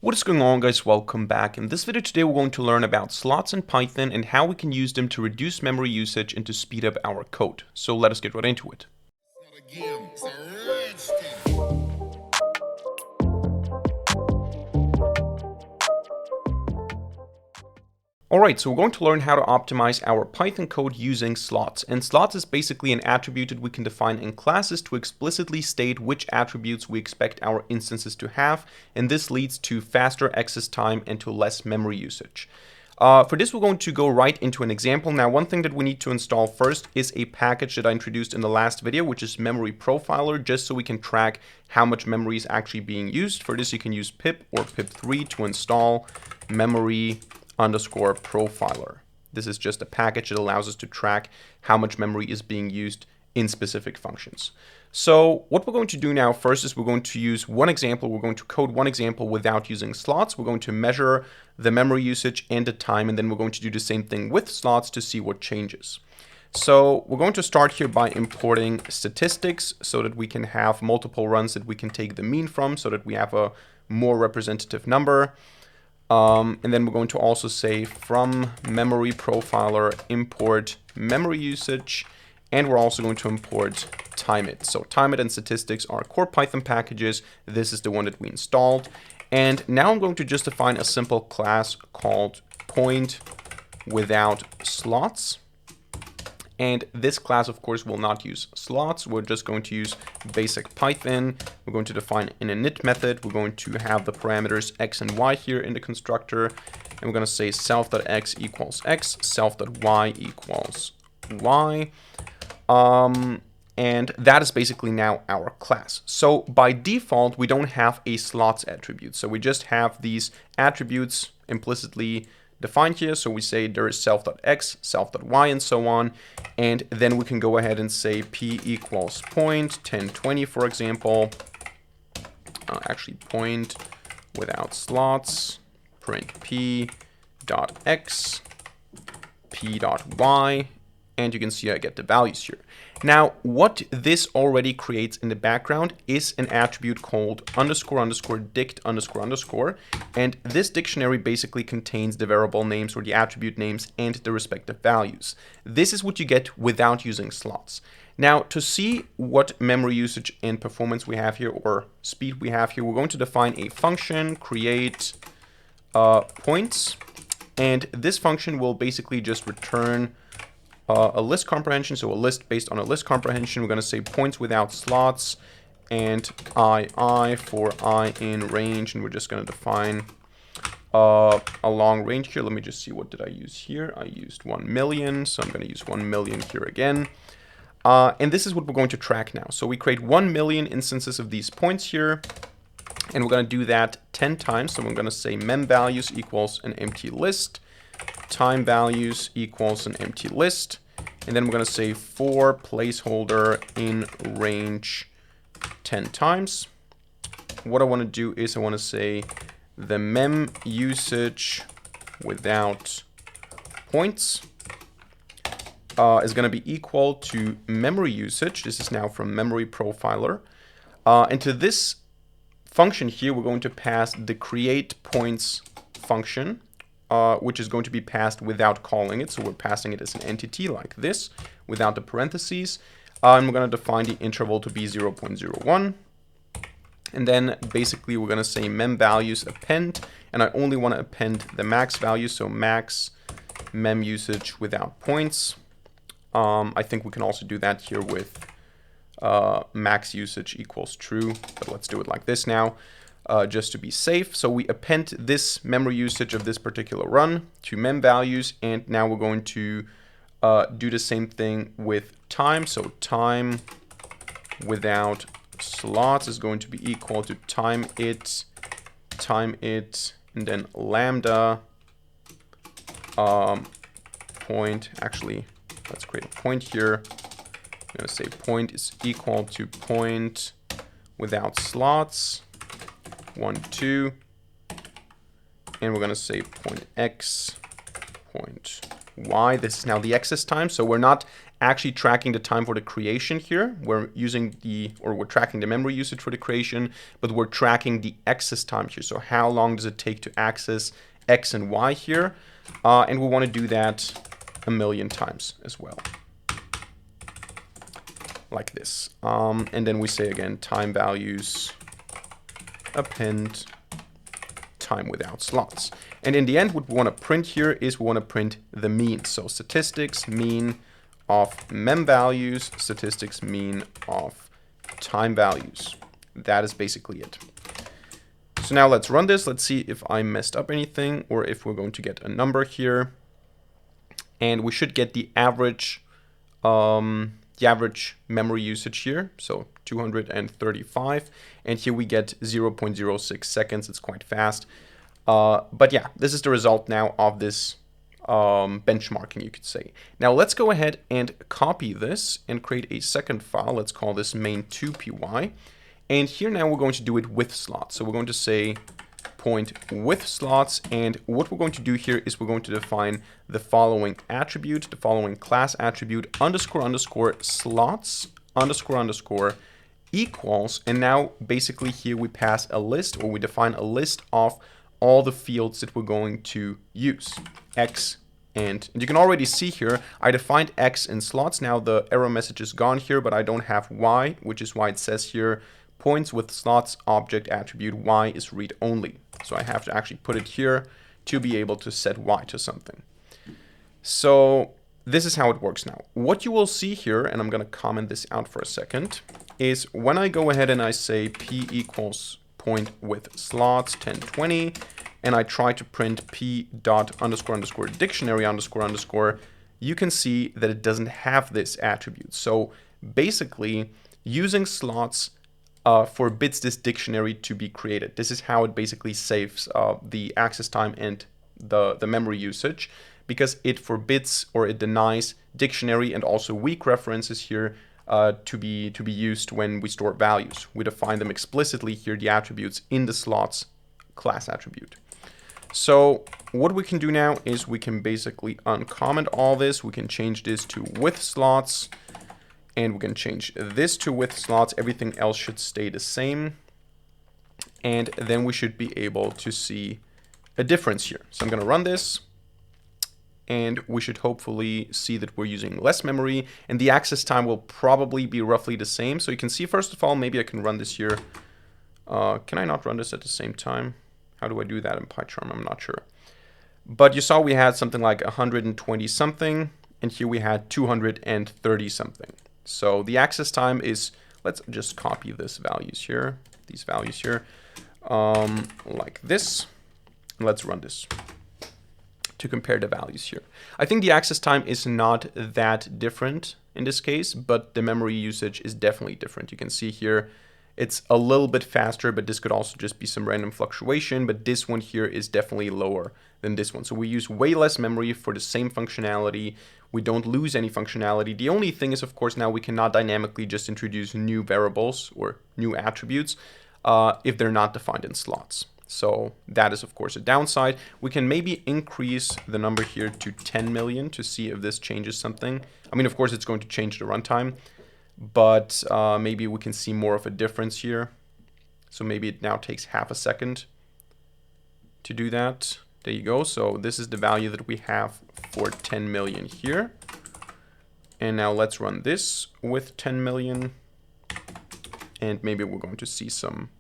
What is going on, guys? Welcome back. In this video today we're going to learn about slots in Python and how we can use them to reduce memory usage and to speed up our code. So let us get right into it. Alright, so we're going to learn how to optimize our Python code using slots. And slots is basically an attribute that we can define in classes to explicitly state which attributes we expect our instances to have, and this leads to faster access time and to less memory usage. For this, we're going to go right into an example. Now, one thing that we need to install first is a package that I introduced in the last video, which is Memory Profiler, just so we can track how much memory is actually being used. For this, you can use pip or pip3 to install memory_profiler. This is just a package that allows us to track how much memory is being used in specific functions. So what we're going to do now first is we're going to use one example. We're going to code one example without using slots. We're going to measure the memory usage and the time, and then we're going to do the same thing with slots to see what changes. So we're going to start here by importing statistics so that we can have multiple runs that we can take the mean from so that we have a more representative number. And then we're going to also say from memory profiler import memory usage, and we're also going to import timeit. So timeit and statistics are core Python packages. This is the one that we installed. And now I'm going to just define a simple class called point without slots. And this class, of course, will not use slots. We're just going to use basic Python. We're going to define an init method. We're going to have the parameters x and y here in the constructor. And we're going to say self.x equals x, self.y equals y. And that is basically now our class. So by default, we don't have a slots attribute. So we just have these attributes implicitly defined here. So we say there is self.x, self.y, and so on. And then we can go ahead and say p equals point 1020, for example. Actually, point without slots, print p dot x, p dot y, and you can see I get the values here. Now, what this already creates in the background is an attribute called __dict__, and this dictionary basically contains the variable names or the attribute names and the respective values. This is what you get without using slots. Now, to see what memory usage and performance we have here, or speed we have here, we're going to define a function, create points, and this function will basically just return a list comprehension, so a list based on a list comprehension. We're going to say points without slots and I for I in range, and we're just going to define a long range here. Let me just see, what did I use here? I used 1 million, so I'm going to use 1 million here again. And this is what we're going to track now. So we create 1 million instances of these points here, and we're going to do that 10 times. So we're going to say mem values equals an empty list, time values equals an empty list, and then we're going to say for placeholder in range 10 times. What I want to do is I want to say the mem usage without points is going to be equal to memory usage. This is now from memory profiler. And to this function here, we're going to pass the create points function, which is going to be passed without calling it. So we're passing it as an entity like this, without the parentheses. And we're going to define the interval to be 0.01. And then basically we're going to say mem values append. And I only want to append the max value, so max mem usage without points. I think we can also do that here with max usage equals true, but let's do it like this now. Just to be safe. So we append this memory usage of this particular run to mem values, and now we're going to do the same thing with time. So time without slots is going to be equal to timeit, and then lambda point. Actually, let's create a point here. I'm going to say point is equal to point without slots 1, 2, and we're going to say point x, point y. This is now the access time, so we're not actually tracking the time for the creation here. We're tracking the memory usage for the creation, but we're tracking the access time here. So how long does it take to access X and Y here? And we want to do that 1,000,000 times as well. Like this. And then we say again, time values, append time without slots. And in the end, what we want to print here is we want to print the mean. So statistics mean of mem values, statistics mean of time values. That is basically it. So now let's run this. Let's see if I messed up anything or if we're going to get a number here. And we should get the average memory usage here. So 235. And here we get 0.06 seconds. It's quite fast. But yeah, this is the result now of this benchmarking, you could say. Now let's go ahead and copy this and create a second file. Let's call this main2py. And here now we're going to do it with slots. So we're going to say point with slots. And what we're going to do here is we're going to define the following attribute, the following class attribute, __ slots, __ equals. And now basically here we pass a list, or we define a list of all the fields that we're going to use. X, and you can already see here, I defined X in slots. Now the error message is gone here, but I don't have Y, which is why it says here, points with slots object attribute Y is read only. So I have to actually put it here to be able to set Y to something. So this is how it works now. What you will see here, and I'm going to comment this out for a second, is when I go ahead and I say P equals point with slots 1020, and I try to print P dot __ dictionary __, you can see that it doesn't have this attribute. So basically, using slots forbids this dictionary to be created. This is how it basically saves the access time and the memory usage, because it forbids or it denies dictionary and also weak references here to be used when we store values. We define them explicitly here, the attributes, in the slots class attribute. So what we can do now is we can basically uncomment all this. We can change this to with slots, and we can change this to with slots. Everything else should stay the same. And then we should be able to see a difference here. So I'm going to run this, and we should hopefully see that we're using less memory, and the access time will probably be roughly the same. So you can see, first of all, maybe I can run this here. Can I not run this at the same time? How do I do that in PyCharm? I'm not sure. But you saw we had something like 120 something, and here we had 230 something. So the access time is, let's just copy these values here, like this. And let's run this to compare the values here. I think the access time is not that different in this case, but the memory usage is definitely different. You can see here it's a little bit faster, but this could also just be some random fluctuation, but this one here is definitely lower than this one. So we use way less memory for the same functionality. We don't lose any functionality. The only thing is, of course, now we cannot dynamically just introduce new variables or new attributes if they're not defined in slots. So that is, of course, a downside. We can maybe increase the number here to 10 million to see if this changes something. I mean, of course, it's going to change the runtime, but maybe we can see more of a difference here. So maybe it now takes half a second to do that. There you go. So this is the value that we have for 10 million here. And now let's run this with 10 million. And maybe we're going to see some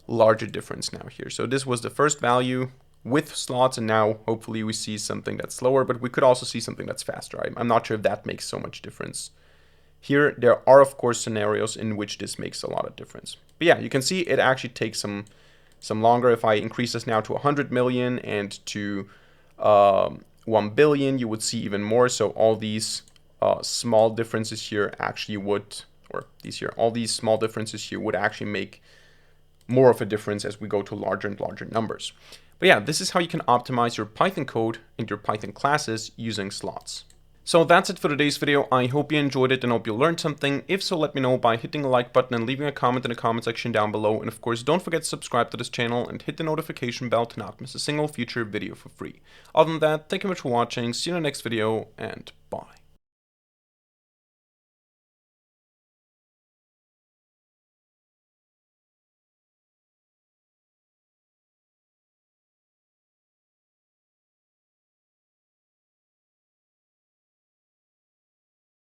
larger difference now here. So this was the first value with slots, and now hopefully we see something that's slower, but we could also see something that's faster. I'm not sure if that makes so much difference. Here, there are, of course, scenarios in which this makes a lot of difference. But yeah, you can see it actually takes some longer. If I increase this now to 100 million and to 1 billion, you would see even more. So all these small differences here actually would, or these here, all these small differences here would actually make more of a difference as we go to larger and larger numbers. But yeah, this is how you can optimize your Python code and your Python classes using slots. So that's it for today's video. I hope you enjoyed it and hope you learned something. If so, let me know by hitting the like button and leaving a comment in the comment section down below. And of course, don't forget to subscribe to this channel and hit the notification bell to not miss a single future video for free. Other than that, thank you much for watching. See you in the next video, and bye.